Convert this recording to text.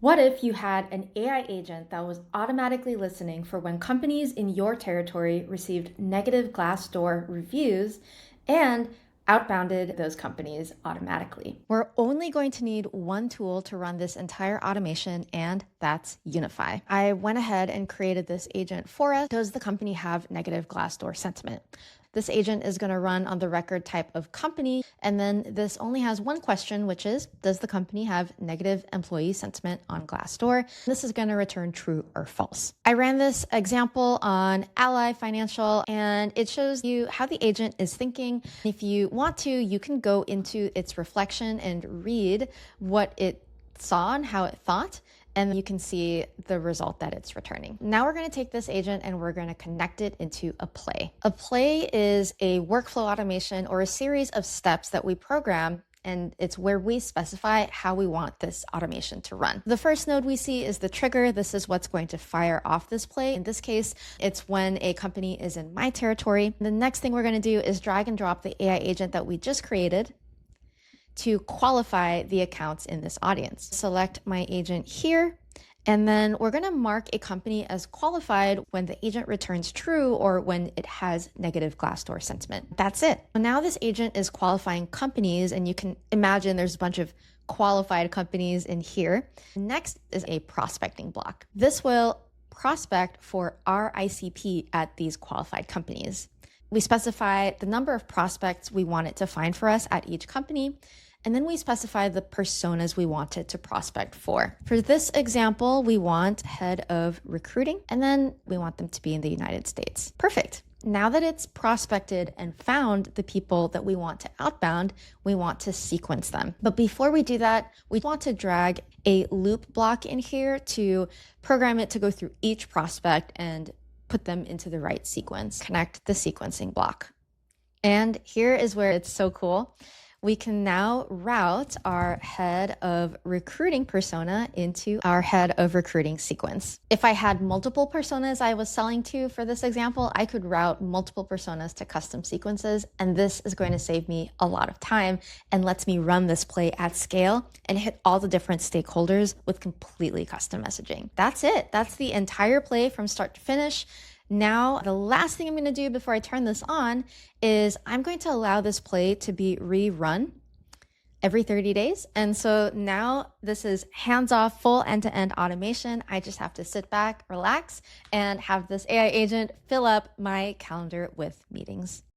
What if you had an AI agent that was automatically listening for when companies in your territory received negative Glassdoor reviews and outbounded those companies automatically? We're only going to need one tool to run this entire automation, and that's Unify. I went ahead and created this agent for us. Does the company have negative Glassdoor sentiment? This agent is going to run on the record type of company. And then this only has one question, which is, does the company have negative employee sentiment on Glassdoor? This is going to return true or false. I ran this example on Ally Financial, and it shows you how the agent is thinking. If you want to, you can go into its reflection and read what it saw and how it thought, and you can see the result that it's returning. Now we're going to take this agent and we're going to connect it into a play. A play is a workflow automation or a series of steps that we program, and it's where we specify how we want this automation to run. The first node we see is the trigger. This is what's going to fire off this play. In this case, it's when a company is in my territory. The next thing we're going to do is drag and drop the AI agent that we just created to qualify the accounts in this audience. Select my agent here, and then we're going to mark a company as qualified when the agent returns true or when it has negative Glassdoor sentiment. That's it. Now this agent is qualifying companies, and you can imagine there's a bunch of qualified companies in here. Next is a prospecting block. This will prospect for our ICP at these qualified companies. We specify the number of prospects we want it to find for us at each company, and then we specify the personas we want it to prospect for. For this example, we want head of recruiting, and then we want them to be in the United States. Perfect. Now that it's prospected and found the people that we want to outbound, we want to sequence them. But before we do that, we want to drag a loop block in here to program it to go through each prospect and put them into the right sequence. Connect the sequencing block. And here is where it's so cool. We can now route our head of recruiting persona into our head of recruiting sequence. If I had multiple personas I was selling to for this example, I could route multiple personas to custom sequences, and this is going to save me a lot of time and lets me run this play at scale and hit all the different stakeholders with completely custom messaging. That's it. That's the entire play from start to finish. Now, the last thing I'm going to do before I turn this on is I'm going to allow this play to be rerun every 30 days. And so now this is hands-off, full end-to-end automation. I just have to sit back, relax, and have this AI agent fill up my calendar with meetings.